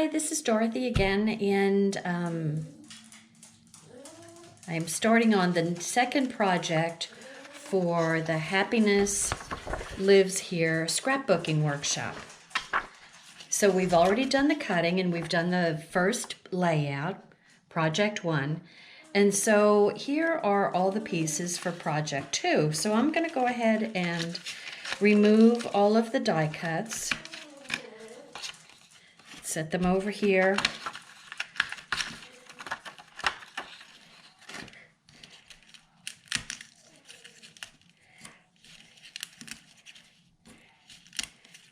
Hi, this is Dorothy again, and I'm starting on the second project for the Happiness Lives Here Scrapbooking Workshop. So we've already done the cutting and we've done the first layout, project 1. And so here are all the pieces for project 2. So I'm going to go ahead and remove all of the die cuts. Set them over here.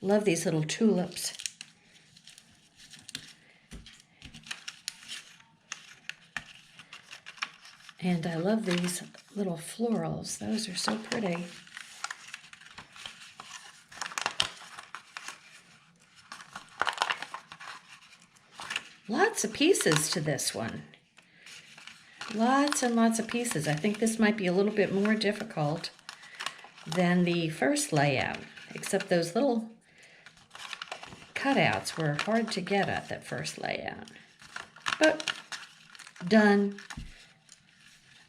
Love these little tulips. And I love these little florals. Those are so pretty. Lots of pieces to this one. Lots and lots of pieces. I think this might be a little bit more difficult than the first layout, except those little cutouts were hard to get at that first layout. But done.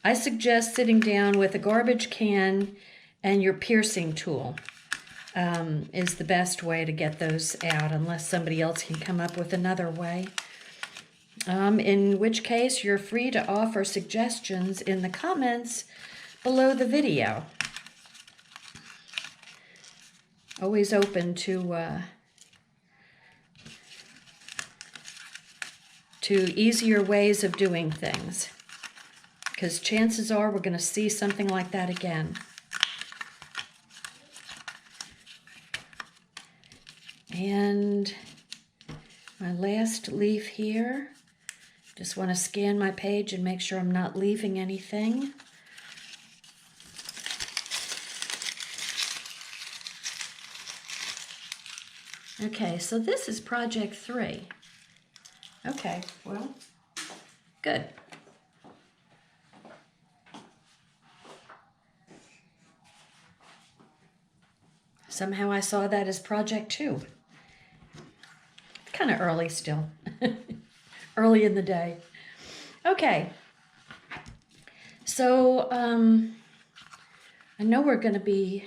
I suggest sitting down with a garbage can and your piercing tool is the best way to get those out, unless somebody else can come up with another way. In which case, you're free to offer suggestions in the comments below the video. Always open to easier ways of doing things, because chances are we're going to see something like that again. And my last leaf here. Just want to scan my page and make sure I'm not leaving anything. Okay, so this is project 3. Okay, well, good. Somehow I saw that as project 2. Kind of early still. Early in the day. Okay. So, I know we're going to be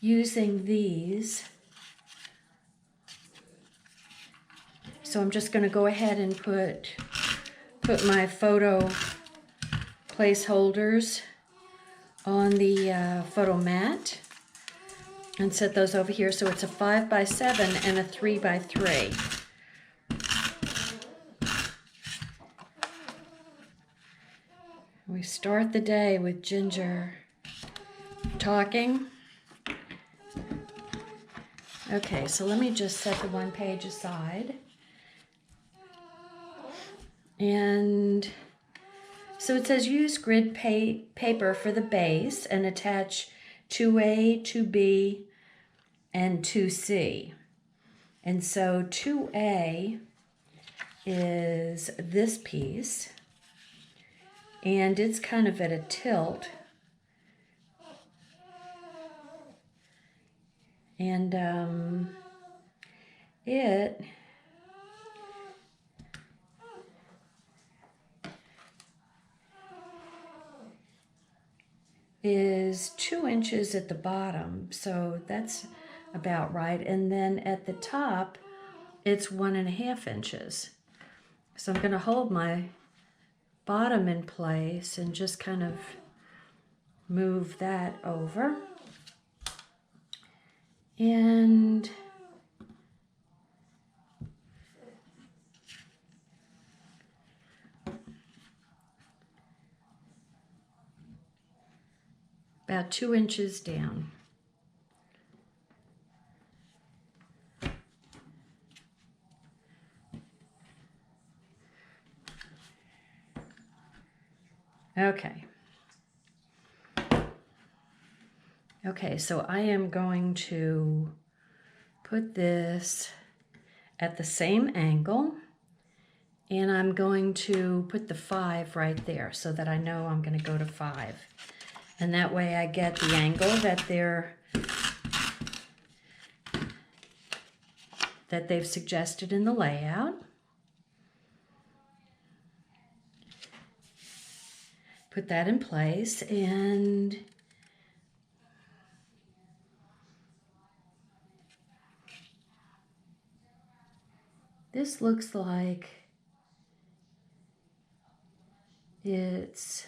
using these. So I'm just going to go ahead and put my photo placeholders on the photo mat and set those over here. So it's a 5x7 and a 3x3. We start the day with Ginger talking. Okay, so let me just set the one page aside. And so it says use grid paper for the base and attach 2A, 2B, and 2C. And so 2A is this piece. And it's kind of at a tilt. And it is 2 inches at the bottom, so that's about right. And then at the top, it's 1.5 inches. So I'm going to hold my bottom in place and just kind of move that over. And about 2 inches down. Okay. Okay, so I am going to put this at the same angle, and I'm going to put the 5 right there so that I know I'm going to go to 5. And that way I get the angle that they've suggested in the layout. put that in place, and this looks like it's,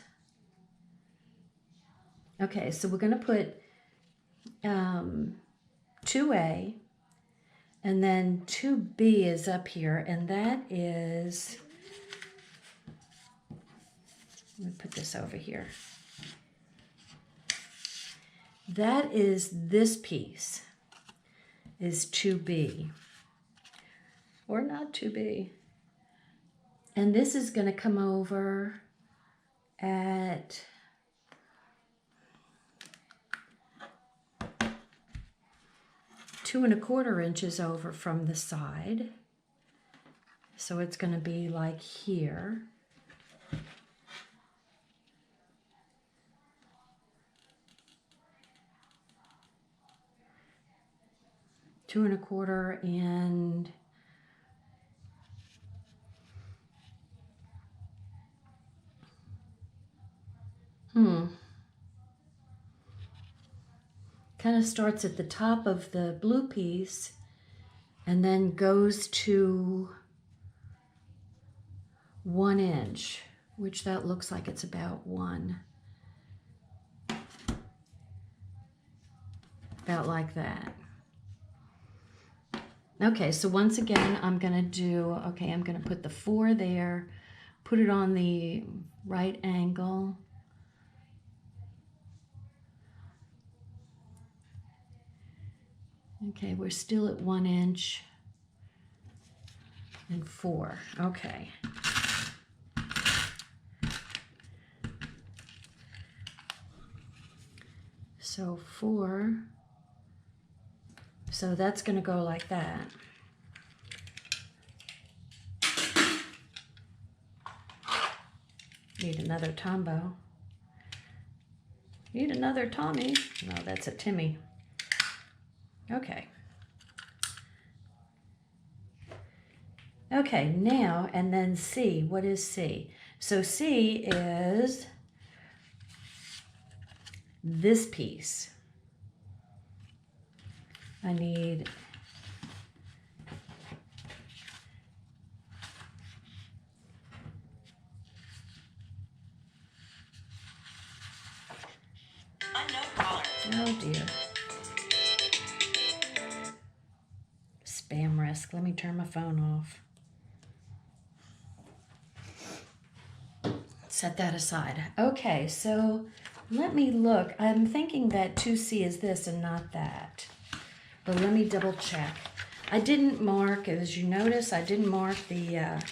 okay, so we're going to put 2A, and then 2B is up here, and that is, let me put this over here. That is this piece, is 2B, or not 2B. And this is going to come over at 2 1/4 inches over from the side. So it's going to be like here. Two and a quarter and kind of starts at the top of the blue piece and then goes to 1 inch, which that looks like it's about 1. About like that. Okay, so once again, I'm going to do, okay, I'm going to put the 4 there, put it on the right angle. Okay, we're still at 1 inch and 4. Okay. So 4. So that's going to go like that. Need another Tombow. Need another Tommy. No, that's a Timmy. Okay. Okay, now, and then C. What is C? So C is this piece. I need oh dear. Spam risk. Let me turn my phone off. Set that aside. Okay, so let me look. I'm thinking that 2C is this and not that. But let me double check. I didn't mark, as you notice, I didn't mark the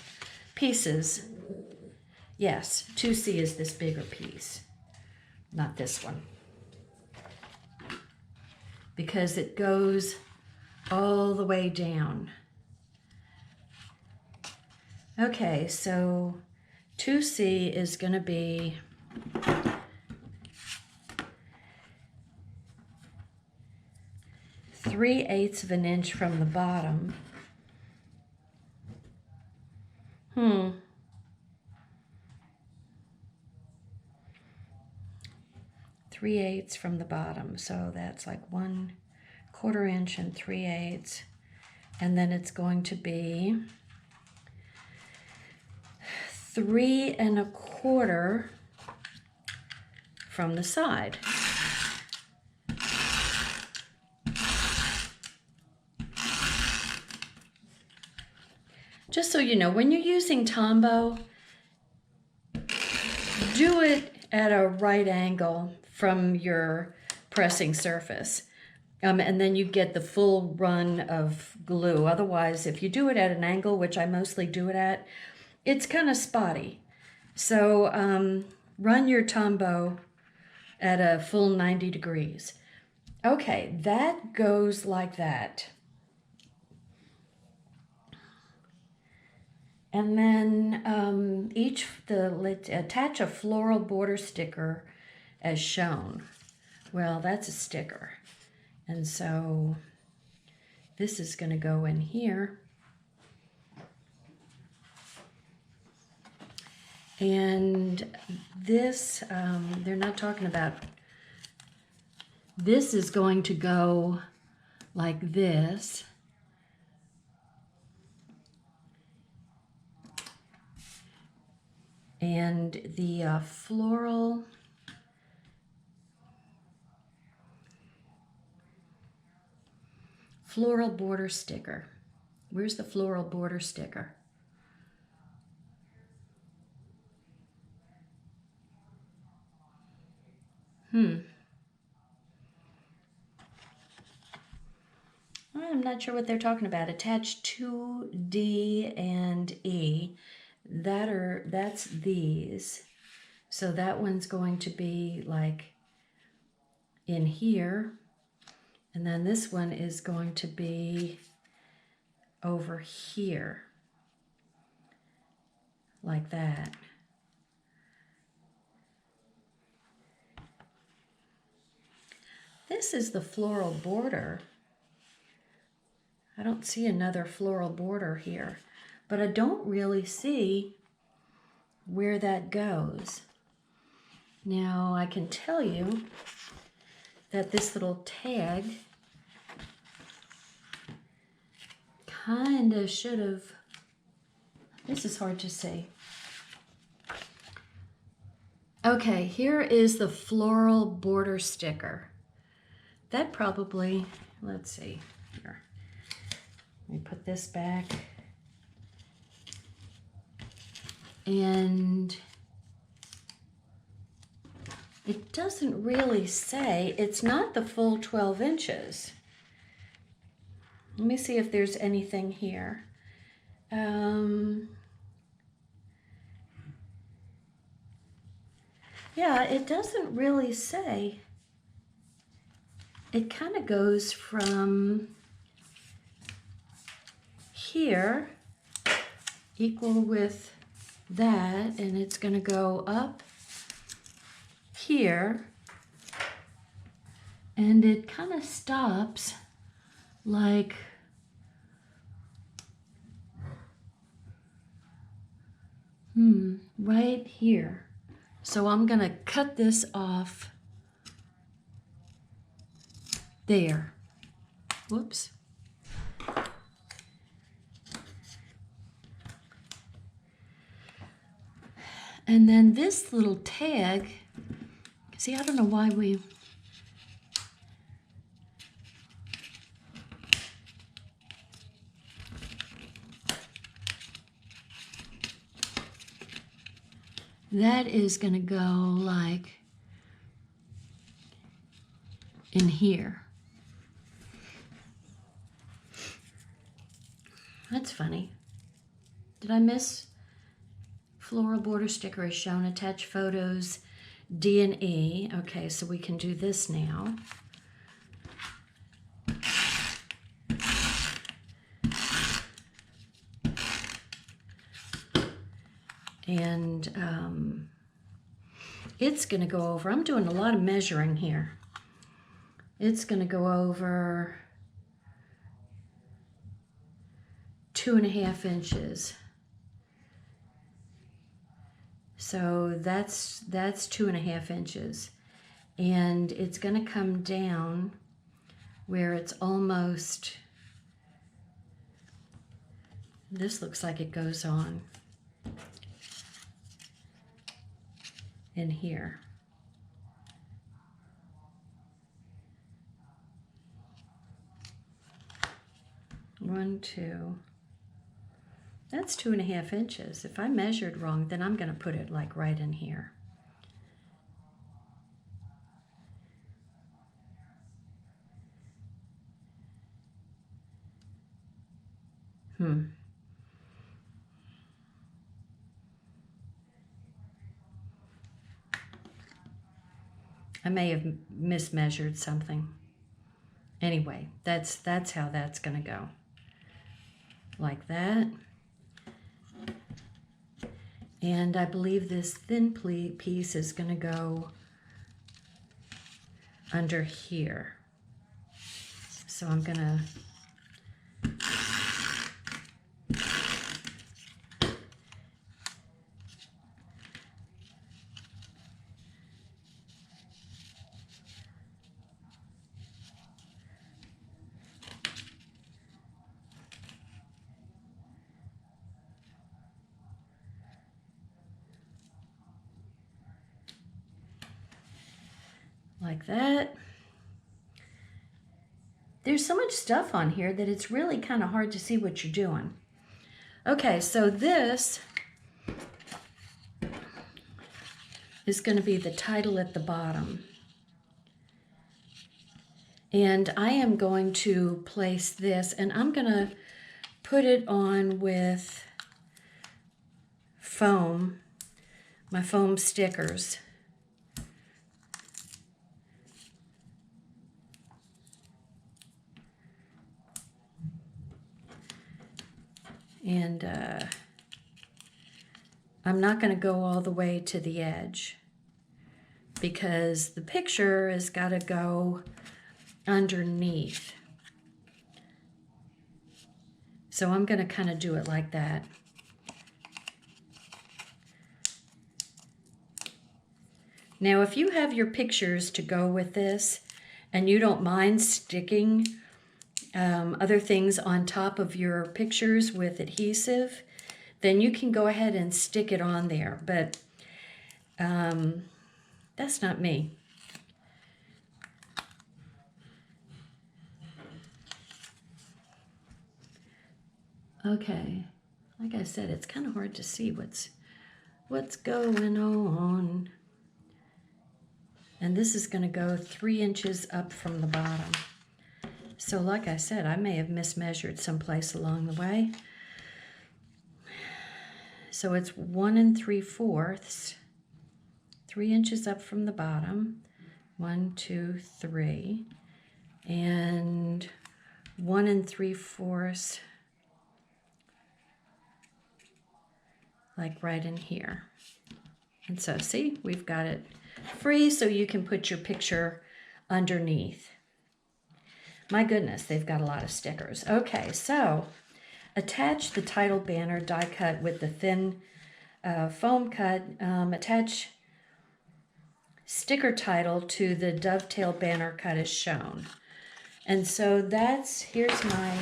pieces. Yes, 2C is this bigger piece, not this one. Because it goes all the way down. Okay, so 2C is going to be 3/8 of an inch from the bottom. 3/8 from the bottom, so that's like 1/4 inch and 3/8, and then it's going to be 3 1/4 from the side. Just so you know, when you're using Tombow, do it at a right angle from your pressing surface. And then you get the full run of glue. Otherwise, if you do it at an angle, which I mostly do it at, it's kind of spotty. So run your Tombow at a full 90 degrees. Okay, that goes like that. And then attach a floral border sticker as shown. Well, that's a sticker. And so this is going to go in here. And this, they're not talking about, this is going to go like this. And the floral border sticker. Where's the floral border sticker? I'm not sure what they're talking about. Attach 2D and E. That's these. So that one's going to be like in here. And then this one is going to be over here. Like that. This is the floral border. I don't see another floral border here, but I don't really see where that goes. Now I can tell you that this little tag kind of should have, this is hard to see. Okay, here is the floral border sticker. That probably, let's see here. Let me put this back. And it doesn't really say, it's not the full 12 inches. Let me see if there's anything here. Yeah, it doesn't really say. It kind of goes from here, equal with that, and it's going to go up here, and it kind of stops like right here. So I'm going to cut this off there. Whoops. And then this little tag, see, I don't know why we, that is going to go like in here. That's funny. Did I miss? Floral border sticker is shown. Attach photos D and E. Okay, so we can do this now. And it's going to go over, I'm doing a lot of measuring here. It's going to go over 2.5 inches. So that's 2.5 inches. And it's going to come down where it's almost, this looks like it goes on in here. One, two. That's 2.5 inches. If I measured wrong, then I'm going to put it like right in here. I may have mismeasured something. Anyway, that's how that's going to go. Like that. And I believe this thin piece is going to go under here. So I'm going to like that. There's so much stuff on here that it's really kind of hard to see what you're doing. Okay, so this is going to be the title at the bottom. And I am going to place this, and I'm going to put it on with foam, my foam stickers. And I'm not going to go all the way to the edge because the picture has got to go underneath. So I'm going to kind of do it like that. Now, if you have your pictures to go with this and you don't mind sticking other things on top of your pictures with adhesive, then you can go ahead and stick it on there. But that's not me. Okay, like I said, it's kind of hard to see what's going on. And this is going to go 3 inches up from the bottom. So like I said, I may have mismeasured someplace along the way. So it's 1 3/4, 3 inches up from the bottom. 1, 2, 3, and 1 3/4, like right in here. And so see, we've got it free so you can put your picture underneath. My goodness, they've got a lot of stickers. Okay, so attach the title banner die cut with the thin foam cut. Attach sticker title to the dovetail banner cut as shown. And so here's my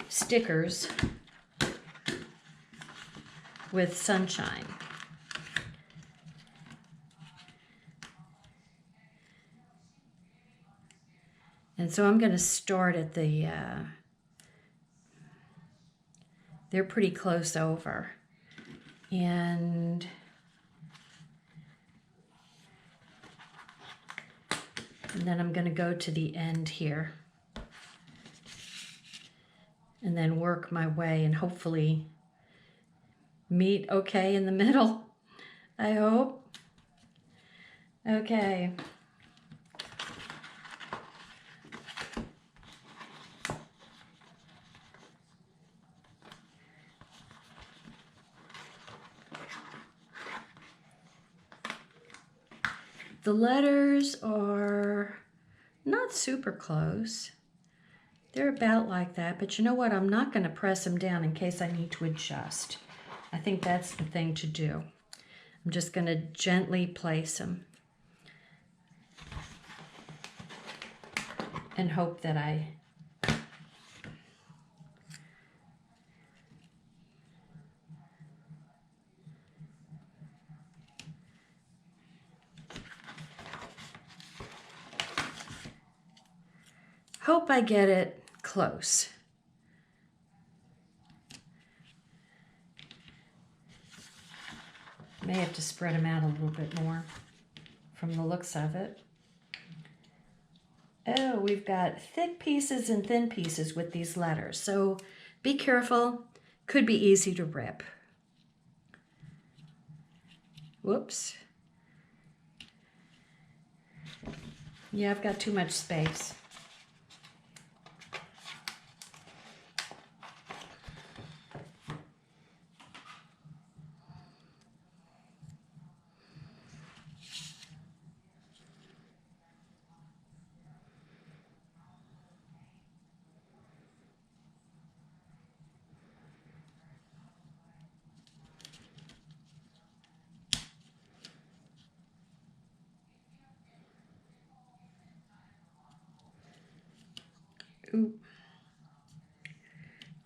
stickers with sunshine. And so I'm going to start at the, they're pretty close over. And then I'm going to go to the end here. And then work my way and hopefully meet okay in the middle, I hope. Okay. The letters are not super close. They're about like that, but you know what? I'm not going to press them down in case I need to adjust. I think that's the thing to do. I'm just going to gently place them and hope that I get it close. May have to spread them out a little bit more from the looks of it. Oh, we've got thick pieces and thin pieces with these letters, so be careful. Could be easy to rip. Whoops. Yeah, I've got too much space. Ooh.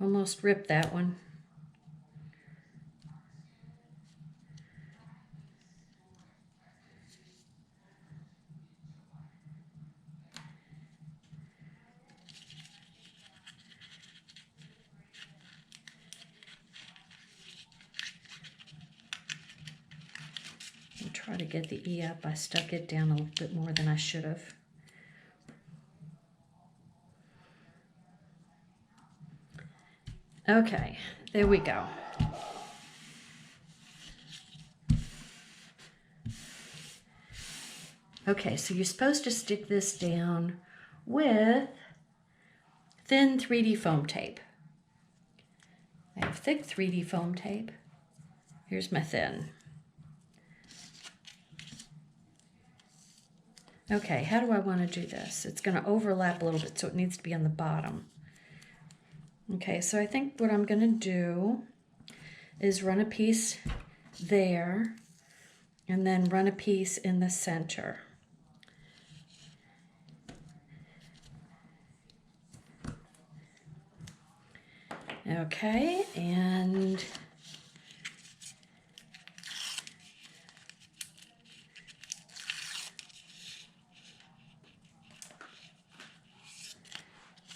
Almost ripped that one. try to get the E up. I stuck it down a little bit more than I should have. Okay, there we go. Okay, so you're supposed to stick this down with thin 3D foam tape. I have thick 3D foam tape. Here's my thin. Okay, how do I want to do this? It's going to overlap a little bit, so it needs to be on the bottom. Okay, so I think what I'm going to do is run a piece there and then run a piece in the center. Okay, and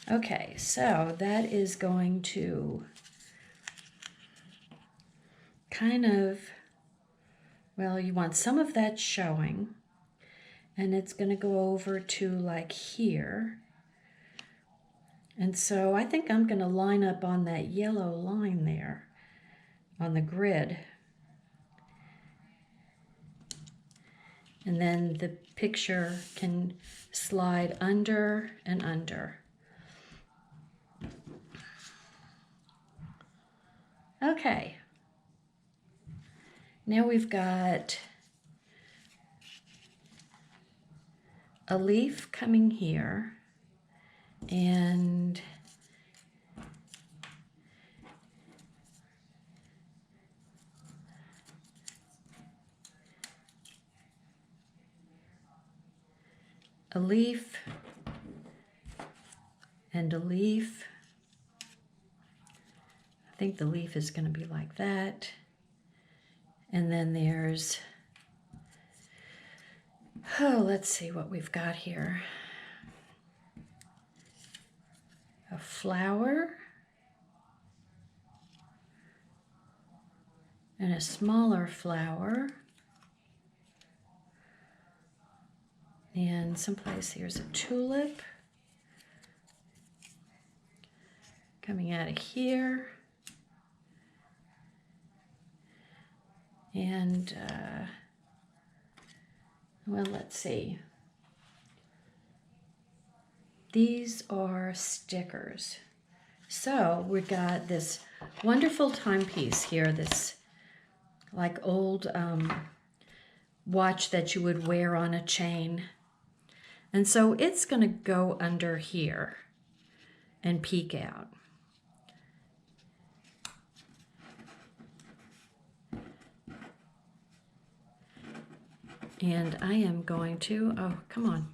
okay, so that is going to kind of, well, you want some of that showing, and it's going to go over to like here. And so I think I'm going to line up on that yellow line there on the grid. And then the picture can slide under and under. Okay. Now we've got a leaf coming here. And a leaf and a leaf. I think the leaf is going to be like that. And then there's, oh, let's see what we've got here. A flower and a smaller flower, and someplace here's a tulip coming out of here, and well, let's see. These are stickers. So we've got this wonderful timepiece here, this like old watch that you would wear on a chain. And so it's going to go under here and peek out. And I am going to, oh, come on.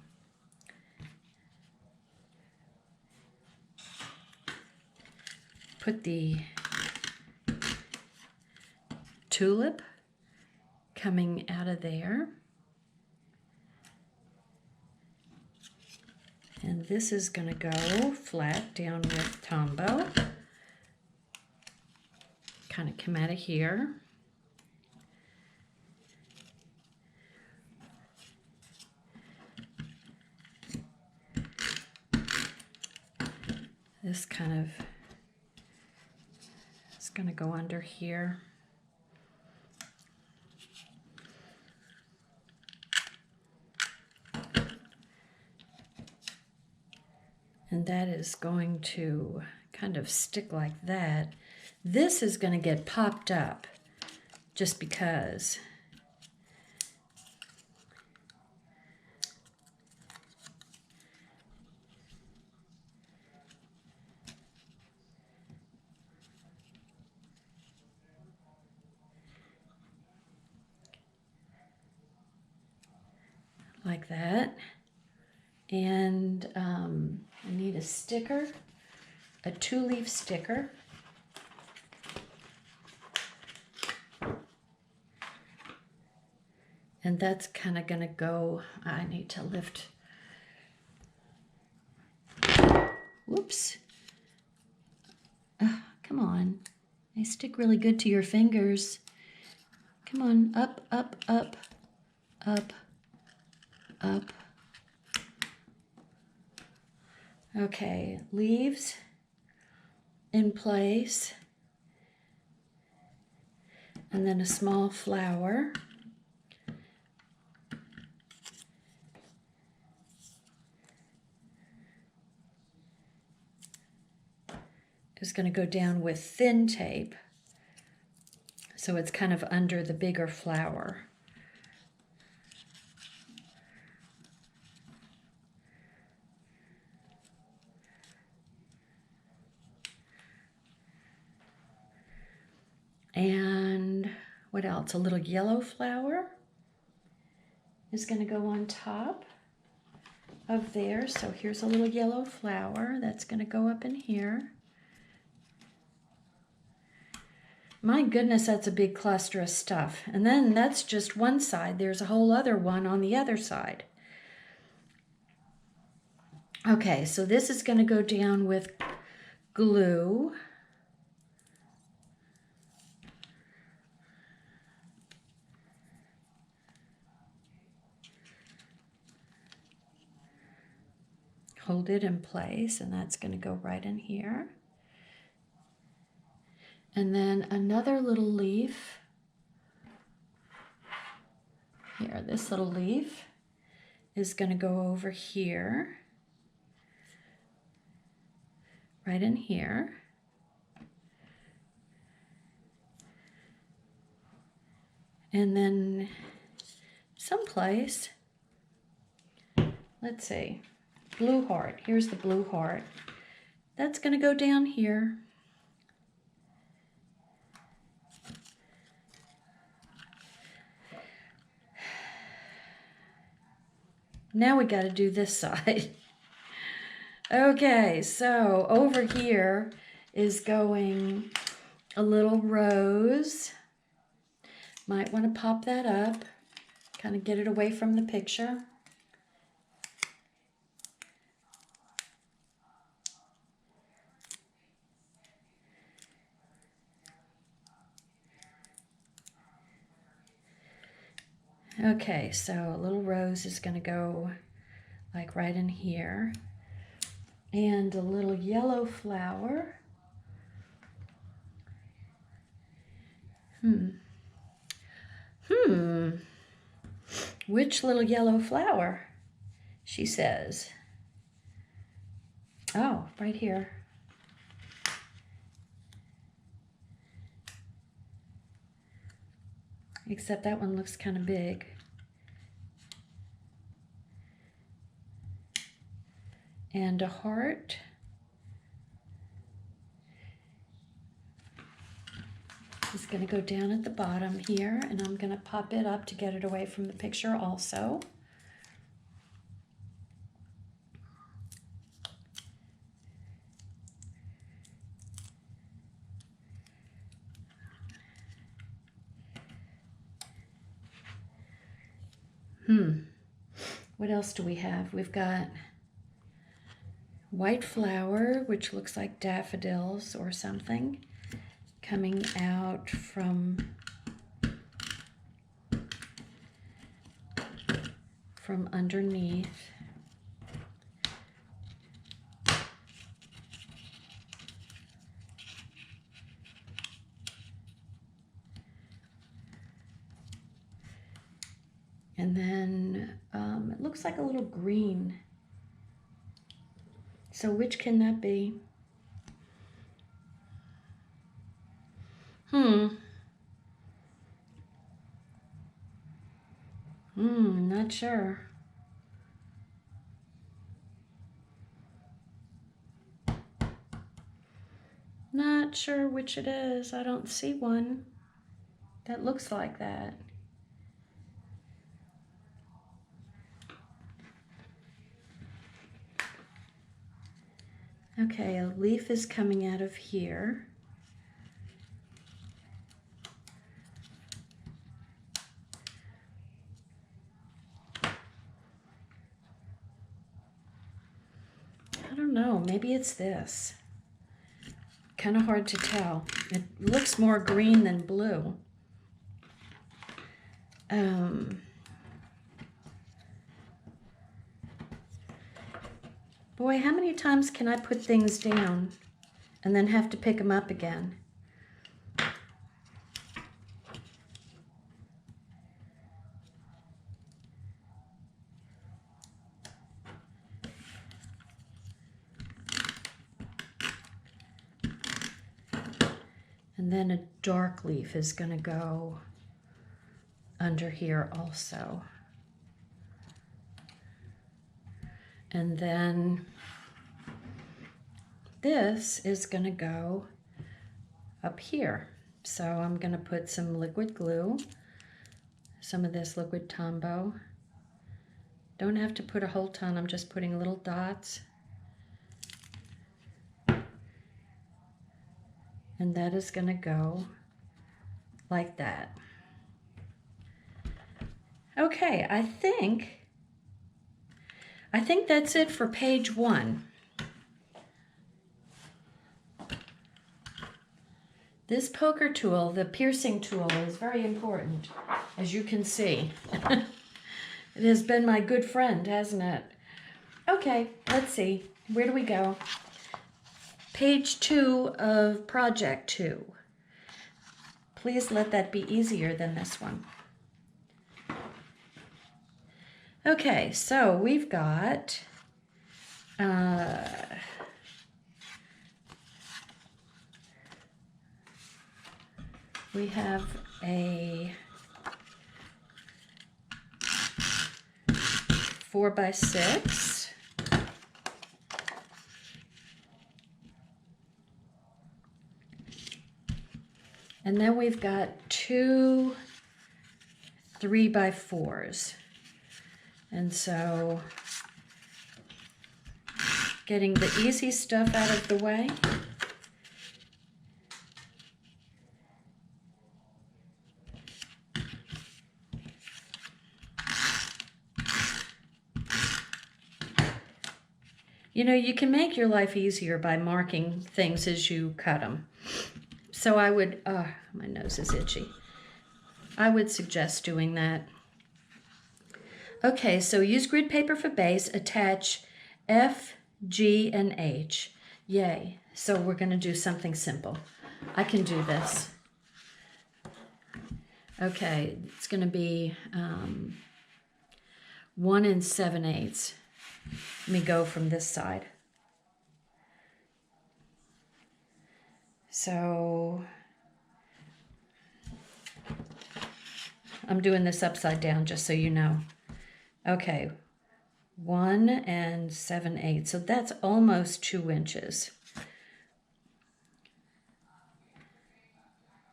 Put the tulip coming out of there. And this is going to go flat down with Tombow. Kind of come out of here. This kind of is going to go under here. And that is going to kind of stick like that. This is going to get popped up just because. Like that. And I need a sticker, a 2-leaf sticker. And that's kind of going to go, I need to lift. Whoops. Come on. They stick really good to your fingers. Come on, up, up, up. up, up. Okay, leaves in place, and then a small flower. Is going to go down with thin tape, so it's kind of under the bigger flower. And what else? A little yellow flower is going to go on top of there. So here's a little yellow flower that's going to go up in here. My goodness, that's a big cluster of stuff. And then that's just one side. There's a whole other one on the other side. Okay, so this is going to go down with glue. Hold it in place, and that's going to go right in here. And then another little leaf. Here, this little leaf is going to go over here, right in here. And then someplace, let's see, blue heart. Here's the blue heart. That's going to go down here. Now we got to do this side. Okay, so over here is going a little rose. Might want to pop that up, kind of get it away from the picture. Okay, so a little rose is going to go like right in here. And a little yellow flower. Which little yellow flower? She says. Oh, right here. Except that one looks kind of big. And a heart. Is going to go down at the bottom here, and I'm going to pop it up to get it away from the picture also. What else do we have? We've got white flower, which looks like daffodils or something, coming out from underneath. And then it looks like a little green. So which can that be? Not sure. Not sure which it is. I don't see one that looks like that. Okay, a leaf is coming out of here. I don't know, maybe it's this. Kind of hard to tell. It looks more green than blue. Boy, how many times can I put things down and then have to pick them up again? And then a dark leaf is going to go under here also. And then this is going to go up here. So I'm going to put some liquid glue, some of this liquid Tombow. Don't have to put a whole ton, I'm just putting little dots. And that is going to go like that. Okay, I think that's it for page 1. This poker tool, the piercing tool, is very important, as you can see. It has been my good friend, hasn't it? Okay, let's see. Where do we go? Page 2 of project 2. Please let that be easier than this one. Okay, so we've got we have a 4x6. And then we've got 2 3x4s. And so getting the easy stuff out of the way. You know, you can make your life easier by marking things as you cut them. So I would, my nose is itchy. I would suggest doing that. Okay, so use grid paper for base, attach F, G, and H. Yay. So we're going to do something simple. I can do this. Okay, it's going to be 1 7/8. Let me go from this side. So I'm doing this upside down just so you know. Okay, 1 7/8. So that's almost 2 inches.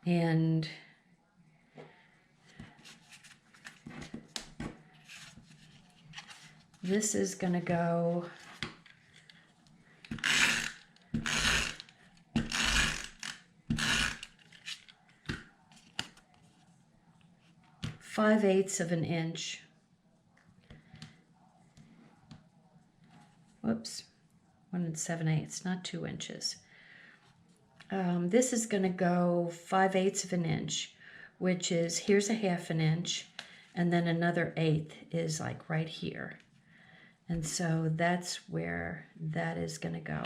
And this is going to go 5/8 of an inch. Whoops, 1 7/8, not 2 inches. This is going to go 5/8 of an inch, which is, here's a 1/2 inch, and then another 1/8 is like right here. And so that's where that is going to go.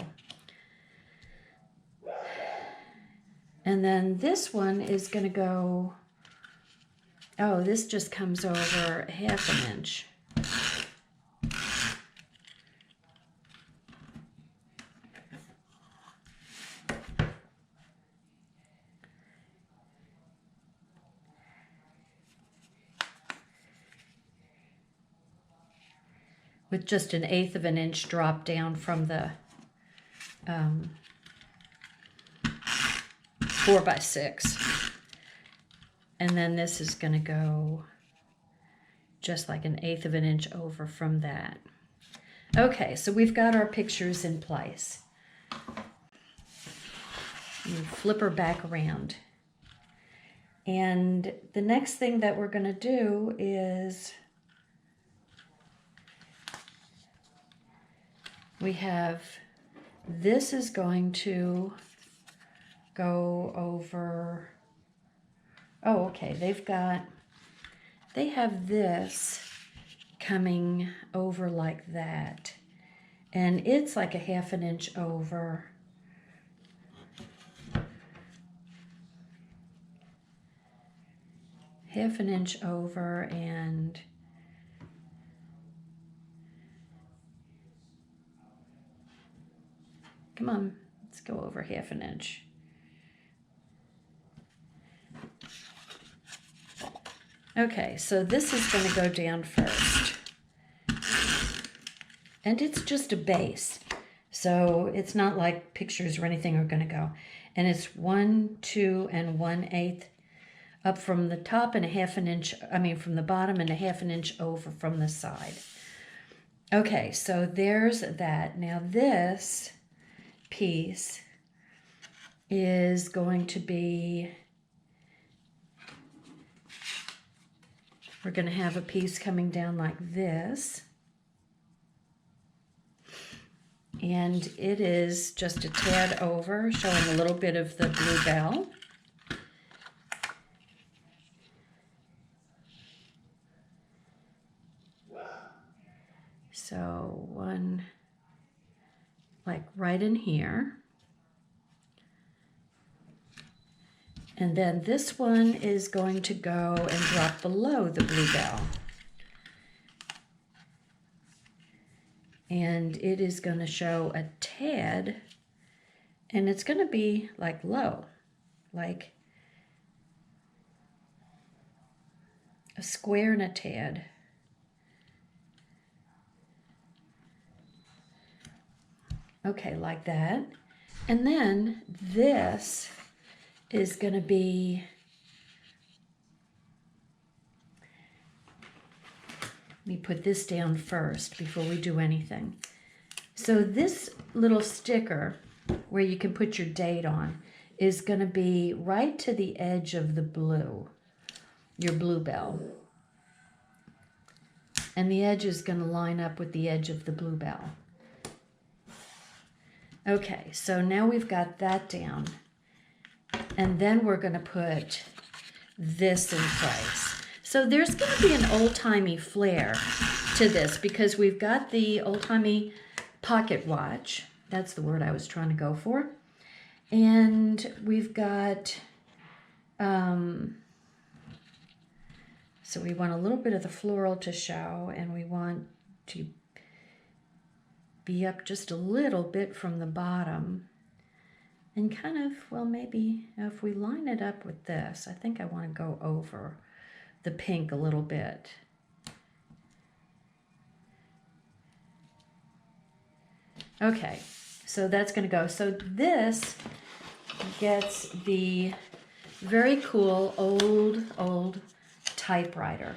And then this one is going to go, oh, this just comes over 1/2 inch. With just an 1/8 of an inch drop down from the 4x6. And then this is going to go just like an 1/8 of an inch over from that. Okay, so we've got our pictures in place. You flip her back around. And the next thing that we're going to do is we have, this is going to go over, oh, okay, they have this coming over like that. And it's like a 1/2 inch over. Half an inch over, and come on, let's go over 1/2 inch. Okay, so this is going to go down first. And it's just a base. So it's not like pictures or anything are going to go. And it's 1, 2, and 1/8 up from the top and a 1/2 inch, from the bottom and a 1/2 inch over from the side. Okay, so there's that. Now this piece is going to be, we're going to have a piece coming down like this. And it is just a tad over, showing a little bit of the bluebell. So one, like right in here. And then this one is going to go and drop below the bluebell. And it is going to show a tad, and it's going to be like low, like a square and a tad. Okay, like that. And then this is going to be, let me put this down first before we do anything. So this little sticker where you can put your date on is going to be right to the edge of the blue, your bluebell. And the edge is going to line up with the edge of the bluebell. Okay, so now we've got that down. And then we're going to put this in place. So there's going to be an old-timey flair to this because we've got the old-timey pocket watch. That's the word I was trying to go for. And we've got, so we want a little bit of the floral to show, and we want to be up just a little bit from the bottom. And kind of, well, maybe if we line it up with this, I think I want to go over the pink a little bit. Okay, so that's going to go. So this gets the very cool old typewriter.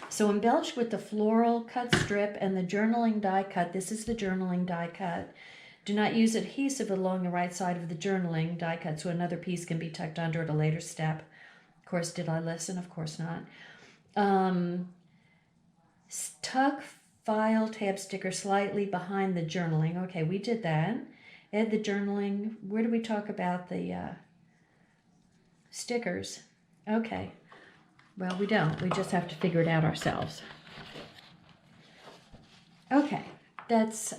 So embellished with the floral cut strip and the journaling die cut. This is the journaling die cut. Do not use adhesive along the right side of the journaling die cut so another piece can be tucked under at a later step. Of course, did I listen? Of course not. Tuck file tab sticker slightly behind the journaling. Okay, we did that. Add the journaling. Where do we talk about the stickers? Okay. Well, we don't. We just have to figure it out ourselves. Okay, that's,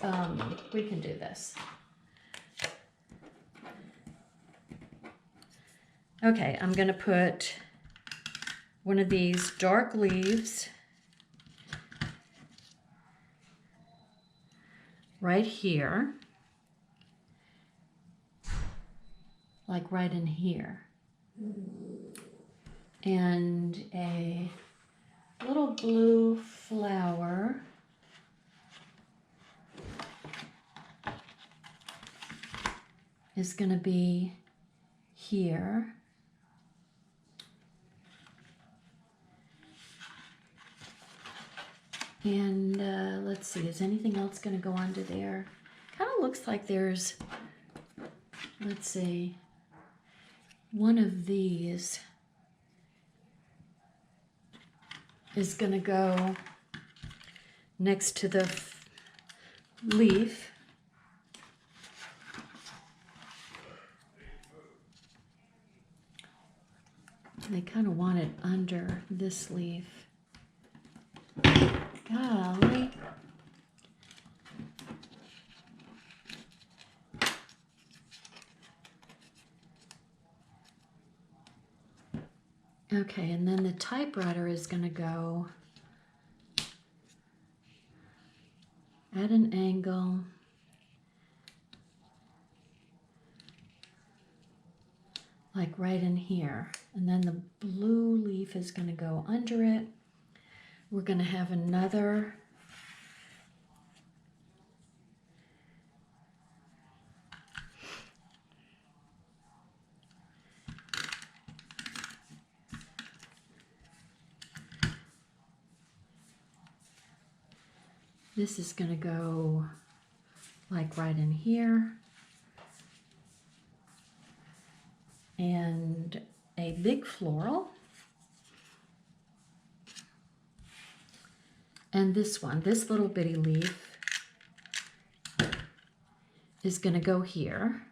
we can do this. Okay, I'm going to put one of these dark leaves right here, like right in here. And a little blue flower is going to be here. And let's see, is anything else going to go onto there? Kind of looks like there's, let's see, one of these is going to go next to the leaf. And I kind of want it under this leaf. Golly. Okay, and then the typewriter is going to go at an angle. Like right in here. And then the blue leaf is going to go under it. We're going to have another this is going to go like right in here. And a big floral. And this one, this little bitty leaf is going to go here.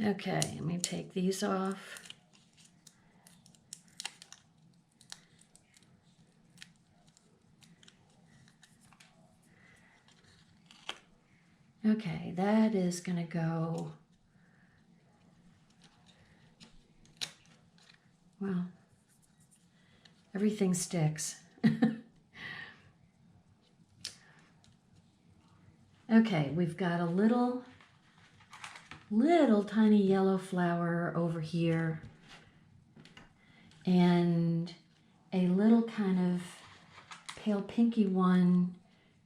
Okay, let me take these off. Okay, that is going to go, well, everything sticks. Okay, we've got a little tiny yellow flower over here and a little kind of pale pinky one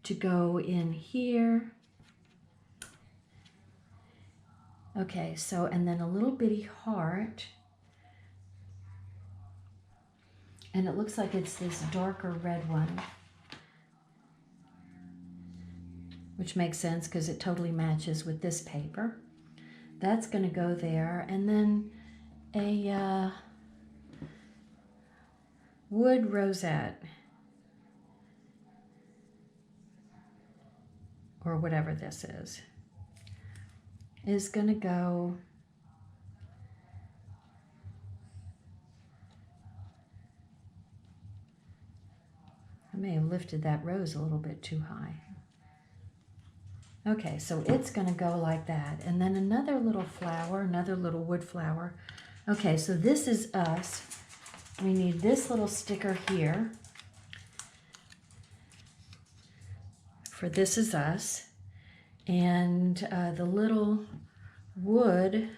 to go in here. Okay, so, and then a little bitty heart. And it looks like it's this darker red one, which makes sense because it totally matches with this paper. That's going to go there. And then a wood rosette, or whatever this is going to go I may have lifted that rose a little bit too high. Okay, so it's going to go like that. And then another little flower, another little wood flower. Okay, so this is us. We need this little sticker here for This Is Us. And the little wood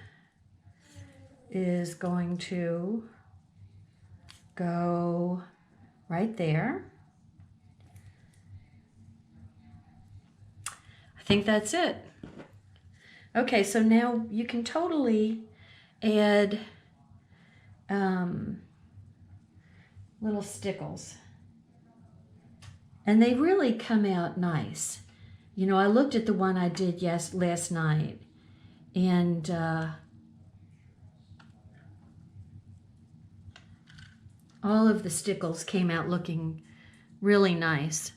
is going to go right there. I think that's it. Okay, so now you can totally add little stickles. And they really come out nice. You know, I looked at the one I did last night, and all of the stickles came out looking really nice.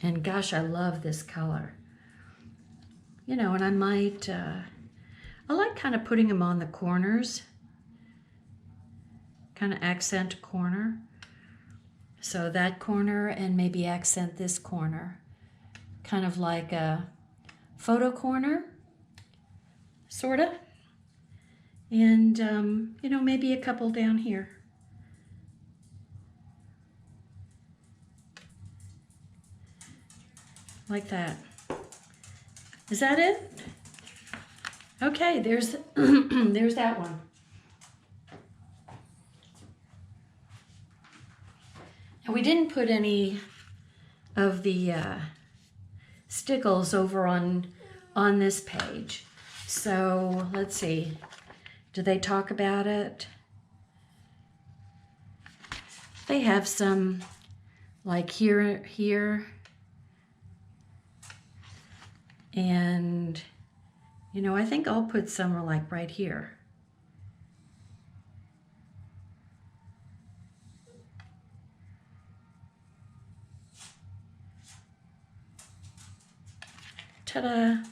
And gosh, I love this color. You know, and I might, I like kind of putting them on the corners, kind of accent a corner. So that corner, and maybe accent this corner, kind of like a photo corner, sort of. And, you know, maybe a couple down here. Like that. Is that it? Okay, there's there's that one. And we didn't put any of the stickles over on this page. So let's see. Do they talk about it? They have some like here. And, you know, I think I'll put some like right here. Ta-da!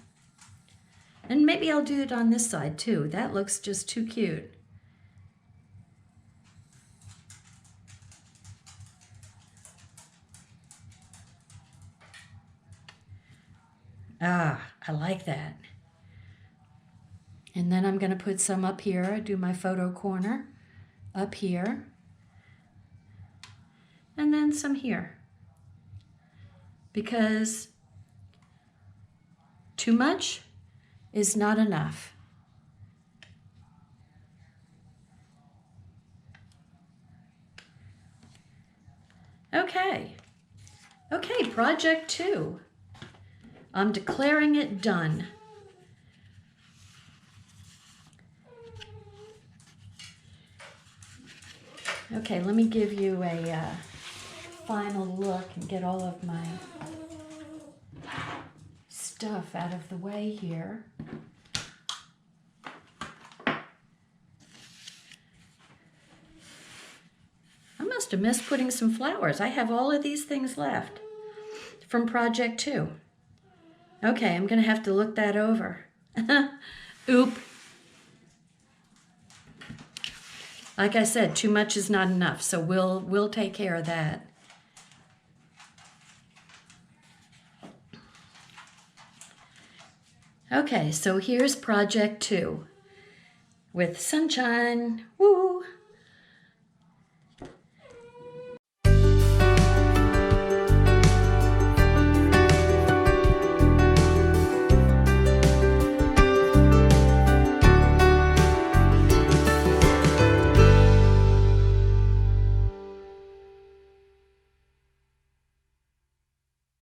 And maybe I'll do it on this side too. That looks just too cute. Ah, I like that. And then I'm going to put some up here. I do my photo corner up here. And then some here. Because too much is not enough. Okay. Okay, project 2. I'm declaring it done. Okay, let me give you a final look and get all of my stuff out of the way here. I must have missed putting some flowers. I have all of these things left from project 2. Okay, I'm going to have to look that over. Oop. Like I said, too much is not enough, so we'll take care of that. Okay, so here's project 2 with sunshine. Woo!